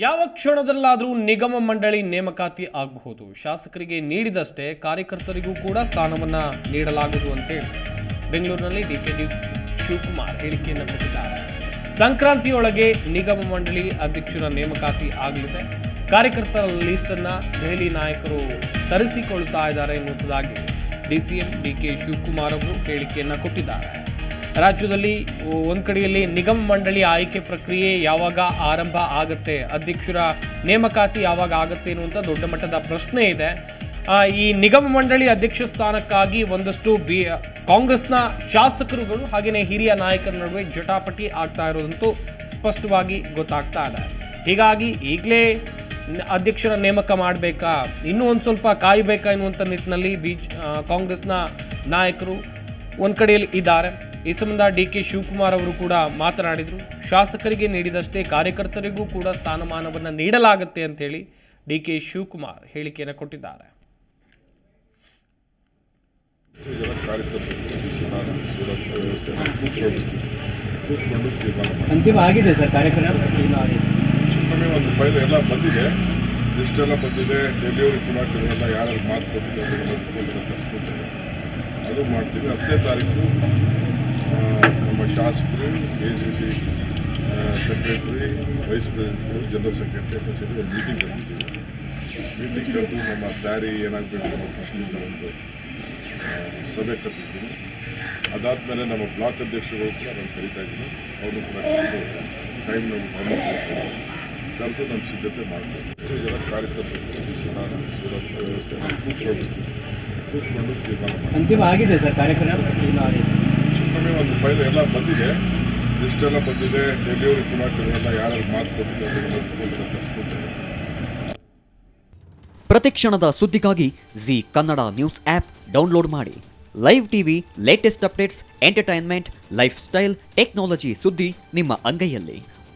ಯಾವ ಕ್ಷಣದಲ್ಲಾದರೂ ನಿಗಮ ಮಂಡಳಿ ನೇಮಕಾತಿ ಆಗಬಹುದು. ಶಾಸಕರಿಗೆ ನೀಡಿದಷ್ಟೇ ಕಾರ್ಯಕರ್ತರಿಗೂ ಕೂಡ ಸ್ಥಾನವನ್ನು ನೀಡಲಾಗುವುದು ಅಂತೇಳಿ ಬೆಂಗಳೂರಿನಲ್ಲಿ ಡಿಕೆ ಶಿವಕುಮಾರ್ ಹೇಳಿಕೆಯನ್ನು ಕೊಟ್ಟಿದ್ದಾರೆ. ಸಂಕ್ರಾಂತಿಯೊಳಗೆ ನಿಗಮ ಮಂಡಳಿ ಅಧ್ಯಕ್ಷರ ನೇಮಕಾತಿ ಆಗಲಿದೆ. ಕಾರ್ಯಕರ್ತರ ಲಿಸ್ಟನ್ನು ದೆಹಲಿ ನಾಯಕರು ತರಿಸಿಕೊಳ್ಳುತ್ತಾ ಇದ್ದಾರೆ ಎನ್ನುವುದಾಗಿ ಡಿಸಿಎಂ ಡಿಕೆ ಶಿವಕುಮಾರ್ ಅವರು ಹೇಳಿಕೆಯನ್ನು ಕೊಟ್ಟಿದ್ದಾರೆ. ರಾಜ್ಯದಲ್ಲಿ ಒಂದು ಕಡೆಯಲ್ಲಿ ನಿಗಮ ಮಂಡಳಿ ಆಯ್ಕೆ ಪ್ರಕ್ರಿಯೆ ಯಾವಾಗ ಆರಂಭ ಆಗುತ್ತೆ, ಅಧ್ಯಕ್ಷರ ನೇಮಕಾತಿ ಯಾವಾಗ ಆಗುತ್ತೆ ಎನ್ನುವಂಥ ದೊಡ್ಡ ಮಟ್ಟದ ಪ್ರಶ್ನೆ ಇದೆ. ಈ ನಿಗಮ ಮಂಡಳಿ ಅಧ್ಯಕ್ಷ ಸ್ಥಾನಕ್ಕಾಗಿ ಒಂದಷ್ಟು ಕಾಂಗ್ರೆಸ್ನ ಶಾಸಕರುಗಳು ಹಾಗೆಯೇ ಹಿರಿಯ ನಾಯಕರ ನಡುವೆ ಜಟಾಪಟಿ ಆಗ್ತಾ ಇರೋದಂತೂ ಸ್ಪಷ್ಟವಾಗಿ ಗೊತ್ತಾಗ್ತಾ ಇದೆ. ಹೀಗಾಗಿ ಈಗಲೇ ಅಧ್ಯಕ್ಷರ ನೇಮಕ ಮಾಡಬೇಕಾ, ಇನ್ನೂ ಒಂದು ಸ್ವಲ್ಪ ಕಾಯಬೇಕಾ ಎನ್ನುವಂಥ ನಿಟ್ಟಿನಲ್ಲಿ ಕಾಂಗ್ರೆಸ್ನ ನಾಯಕರು ಒಂದು ಕಡೆಯಲ್ಲಿ ಇದ್ದಾರೆ. ಈ ಸಂಬಂಧ ಡಿಕೆ ಶಿವಕುಮಾರ್ ಅವರು ಕೂಡ ಮಾತನಾಡಿದರು. ಶಾಸಕರಿಗೆ ನೀಡಿದಷ್ಟೇ ಕಾರ್ಯಕರ್ತರಿಗೂ ಕೂಡ ಸ್ಥಾನಮಾನವನ್ನು ನೀಡಲಾಗುತ್ತೆ ಅಂತೇಳಿ ಡಿಕೆ ಶಿವಕುಮಾರ್ ಹೇಳಿಕೆಯನ್ನು ಕೊಟ್ಟಿದ್ದಾರೆ. ಅಂತಿಮ ಆಗಿದೆ ಸರ್ ಕಾರ್ಯಕ್ರಮ. ಒಂದು ಫೈಲ್ ಎಲ್ಲ ಬಂದಿದೆ, ಲಿಸ್ಟೆಲ್ಲ ಬಂದಿದೆ. ಡೆಲಿವರಿ ಕೂಡ ಎಲ್ಲ ಯಾರು ಮಾತು ಕೊಟ್ಟಿದ್ದಾರೆ ಅದು ಮಾಡ್ತೀವಿ. 10ನೇ ತಾರೀಕು ನಮ್ಮ ಶಾಸಕರು, ACC ಸೆಕ್ರೆಟರಿ, ವೈಸ್ ಪ್ರೆಸಿಡೆಂಟ್ಗಳು, ಜನರಲ್ ಸೆಕ್ರೆಟರಿ ಎಲ್ಲ ಸೇರಿ ಒಂದು ಮೀಟಿಂಗ್ ಕರೆದಿದ್ದೀವಿ. ಮೀಟಿಂಗ್ ಕರೆದು ನಮ್ಮ ದಾರಿ ಏನಾಗಬೇಕು ಅನ್ನೋ ಪ್ರಶ್ನೆ ಒಂದು ಸಭೆ ಕರೆದಿದ್ದೀನಿ. ಅದಾದಮೇಲೆ ನಮ್ಮ ಬ್ಲಾಕ್ ಅಧ್ಯಕ್ಷರುಗಳು ಕೂಡ ನಾನು ಕರೀತಾ ಇದ್ದೀನಿ. ಅವರು ಕೂಡ ಟೈಮ್ ನಮ್ಗೆ ಕರೆದು ನಮ್ಮ ಸಿದ್ಧತೆ ಮಾಡ್ತೀವಿ. ಇದೆಲ್ಲ ಕಾರ್ಯಕರ್ತರು ವ್ಯವಸ್ಥೆ ಕೂತ್ಕೊಂಡು ತೀರ್ಮಾನ ಮಾಡಿ. ಅಂತಿಮ ಆಗಿದೆ ಸರ್ ಕಾರ್ಯಕ್ರಮ. ಒಂದು ಫೈಲ್ ಎಲ್ಲ ಬಂದಿದೆ, ಲಿಸ್ಟೆಲ್ಲ ಬಂದಿದೆ. ಡೆಲಿವರಿ ಕೂಡ ಎಲ್ಲ ಯಾರು ಮಾತು ಕೊಟ್ಟಿದ್ದಾರೆ. ಪ್ರತಿಕ್ಷಣದ ಸುದ್ದಿಗಾಗಿ Zee Kannada news app download ಮಾಡಿ. Live TV, latest updates, entertainment, lifestyle, technology ಸುದ್ದಿ ನಿಮ್ಮ ಅಂಗೈಯಲ್ಲಿ.